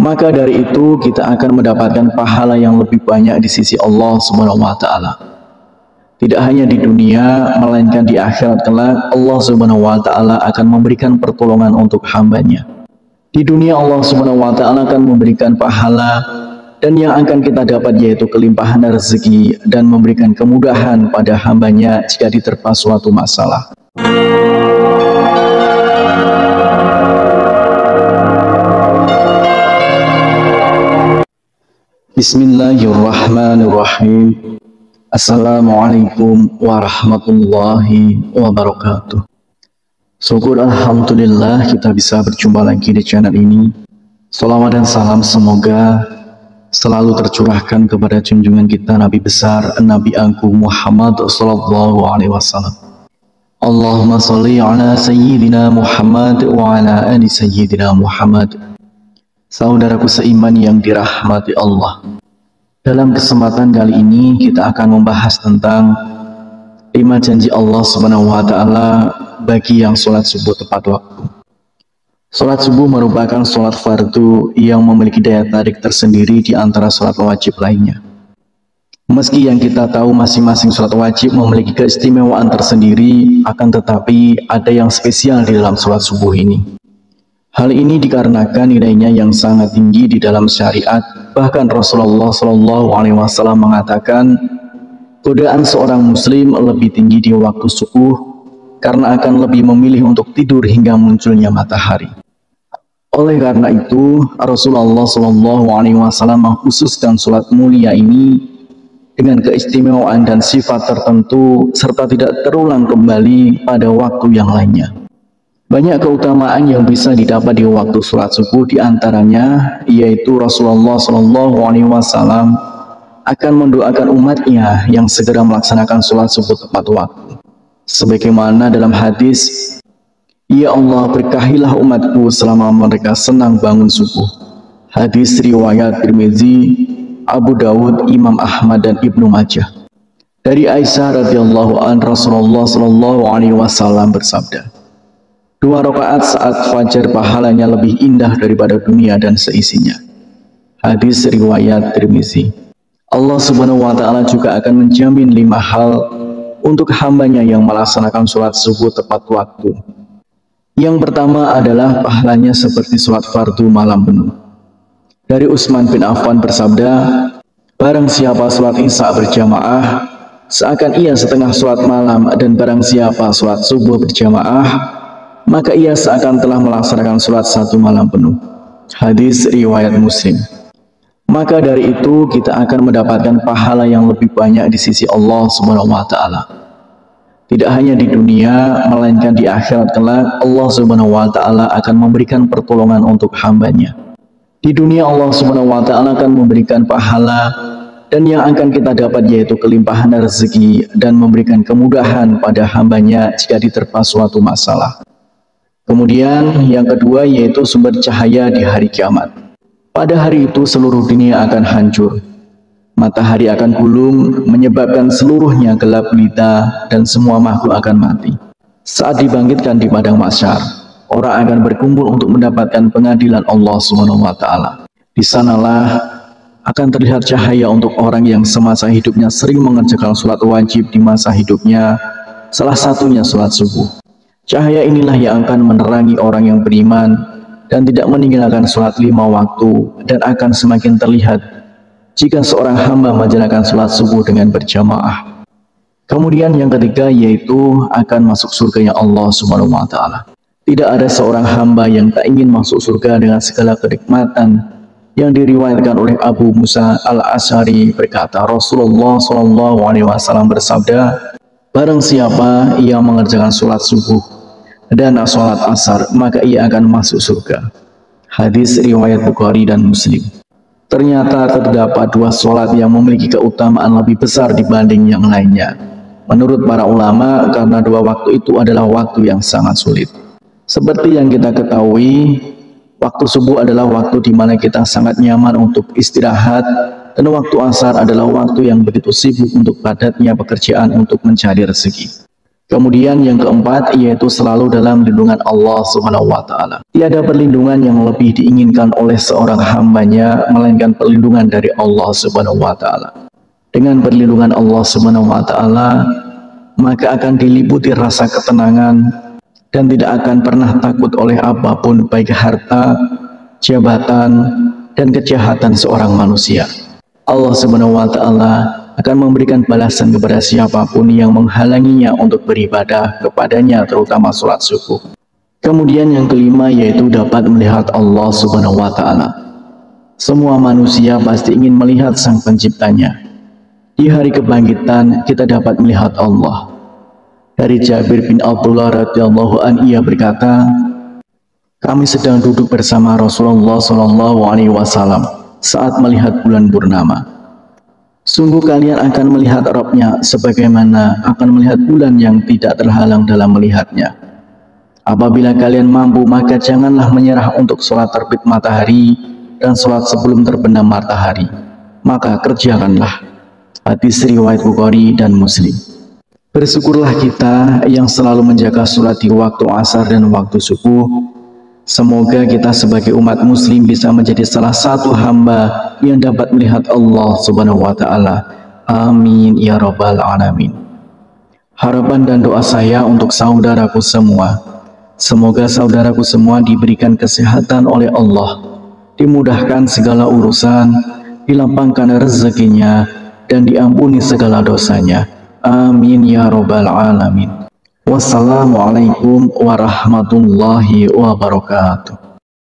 maka dari itu kita akan mendapatkan pahala yang lebih banyak di sisi Allah Subhanahu wa taala. Tidak hanya di dunia, melainkan di akhirat kelak Allah Subhanahu wa taala akan memberikan pertolongan untuk hambanya. Di dunia Allah Subhanahu wa taala akan memberikan pahala, dan yang akan kita dapat yaitu kelimpahan rezeki dan memberikan kemudahan pada hambanya jika diterpa suatu masalah. Bismillahirrahmanirrahim. Assalamualaikum warahmatullahi wabarakatuh. Syukur alhamdulillah kita bisa berjumpa lagi di channel ini. Salawat dan salam semoga selalu tercurahkan kepada junjungan kita Nabi besar Nabi Agung Muhammad sallallahu alaihi wasallam. Allahumma sholli ala sayyidina Muhammad wa ala ali sayyidina Muhammad. Saudaraku seiman yang dirahmati Allah, dalam kesempatan kali ini kita akan membahas tentang 5 janji Allah Subhanahu wa taala bagi yang sholat subuh tepat waktu. Sholat subuh merupakan sholat fardu yang memiliki daya tarik tersendiri di antara sholat wajib lainnya. Meski yang kita tahu masing-masing sholat wajib memiliki keistimewaan tersendiri, akan tetapi ada yang spesial di dalam sholat subuh ini. Hal ini dikarenakan nilainya yang sangat tinggi di dalam syariat. Bahkan Rasulullah SAW mengatakan, godaan seorang muslim lebih tinggi di waktu subuh karena akan lebih memilih untuk tidur hingga munculnya matahari. Oleh karena itu, Rasulullah SAW mengkhususkan sholat mulia ini dengan keistimewaan dan sifat tertentu serta tidak terulang kembali pada waktu yang lainnya. Banyak keutamaan yang bisa didapat di waktu sholat subuh, diantaranya yaitu Rasulullah SAW akan mendoakan umatnya yang segera melaksanakan sholat subuh tepat waktu. Sebagaimana dalam hadis, "Ya Allah, berkahilah umatku selama mereka senang bangun subuh." Hadis riwayat Tirmizi, Abu Dawud, Imam Ahmad dan Ibnu Majah. Dari Aisyah radhiyallahu anha, Rasulullah SAW bersabda, 2 rakaat saat fajar pahalanya lebih indah daripada dunia dan seisinya. Hadis riwayat Tirmizi. Allah Subhanahu wa taala juga akan menjamin 5 hal untuk hambanya yang melaksanakan sholat subuh tepat waktu. Yang pertama adalah pahalanya seperti sholat fardu malam penuh. Dari Utsman bin Affan bersabda, barang siapa sholat isya berjamaah seakan ia setengah sholat malam, dan barang siapa sholat subuh berjamaah maka ia seakan telah melaksanakan sholat 1 malam penuh. Hadis riwayat Muslim. Maka dari itu kita akan mendapatkan pahala yang lebih banyak di sisi Allah Subhanahu wa taala. Tidak hanya di dunia, melainkan di akhirat kelak Allah Subhanahu wa taala akan memberikan pertolongan untuk hambanya. Di dunia Allah Subhanahu wa taala akan memberikan pahala, dan yang akan kita dapat yaitu kelimpahan rezeki dan memberikan kemudahan pada hambanya jika diterpa suatu masalah. Kemudian yang kedua yaitu sumber cahaya di hari kiamat. Pada hari itu seluruh dunia akan hancur. Matahari akan gulung menyebabkan seluruhnya gelap gulita dan semua makhluk akan mati. Saat dibangkitkan di padang mahsyar, orang akan berkumpul untuk mendapatkan pengadilan Allah Subhanahu wa taala. Di sanalah akan terlihat cahaya untuk orang yang semasa hidupnya sering mengerjakan sholat wajib di masa hidupnya, salah satunya sholat subuh. Cahaya inilah yang akan menerangi orang yang beriman dan tidak meninggalkan sholat 5 waktu, dan akan semakin terlihat jika seorang hamba menjalankan sholat subuh dengan berjamaah. Kemudian yang ketiga yaitu akan masuk surganya Allah Subhanahu wa taala. Tidak ada seorang hamba yang tak ingin masuk surga dengan segala kenikmatan. Yang diriwayatkan oleh Abu Musa al-Asy'ari berkata, Rasulullah SAW bersabda, barang siapa yang mengerjakan sholat subuh dan sholat asar, maka ia akan masuk surga. Hadis riwayat Bukhari dan Muslim. Ternyata terdapat 2 sholat yang memiliki keutamaan lebih besar dibanding yang lainnya. Menurut para ulama, karena 2 waktu itu adalah waktu yang sangat sulit. Seperti yang kita ketahui, waktu subuh adalah waktu di mana kita sangat nyaman untuk istirahat, dan waktu asar adalah waktu yang begitu sibuk untuk padatnya pekerjaan untuk mencari rezeki. Kemudian yang keempat yaitu selalu dalam lindungan Allah Subhanahu wa taala. Tiada perlindungan yang lebih diinginkan oleh seorang hambanya melainkan perlindungan dari Allah Subhanahu wa taala. Dengan perlindungan Allah Subhanahu wa taala, maka akan diliputi rasa ketenangan dan tidak akan pernah takut oleh apapun, baik harta, jabatan, dan kejahatan seorang manusia. Allah Subhanahu wa taala akan memberikan balasan kepada siapapun yang menghalanginya untuk beribadah kepadanya, terutama sholat subuh. Kemudian yang kelima yaitu dapat melihat Allah Subhanahu wa taala. Semua manusia pasti ingin melihat Sang Penciptanya. Di hari kebangkitan kita dapat melihat Allah. Dari Jabir bin Abdullah radhiyallahu anhu, ia berkata, kami sedang duduk bersama Rasulullah SAW saat melihat bulan purnama. Sungguh kalian akan melihat Rabb-nya sebagaimana akan melihat bulan yang tidak terhalang dalam melihatnya. Apabila kalian mampu, maka janganlah menyerah untuk sholat terbit matahari dan sholat sebelum terbenam matahari. Maka kerjakanlah. Hadis riwayat Bukhari dan Muslim. Bersyukurlah kita yang selalu menjaga sholat di waktu asar dan waktu subuh. Semoga kita sebagai umat muslim bisa menjadi salah satu hamba yang dapat melihat Allah Subhanahu wa taala. Amin ya rabbal alamin. Harapan dan doa saya untuk saudaraku semua, semoga saudaraku semua diberikan kesehatan oleh Allah, dimudahkan segala urusan, dilapangkan rezekinya, dan diampuni segala dosanya. Amin ya rabbal alamin. Wassalamualaikum warahmatullahi wabarakatuh.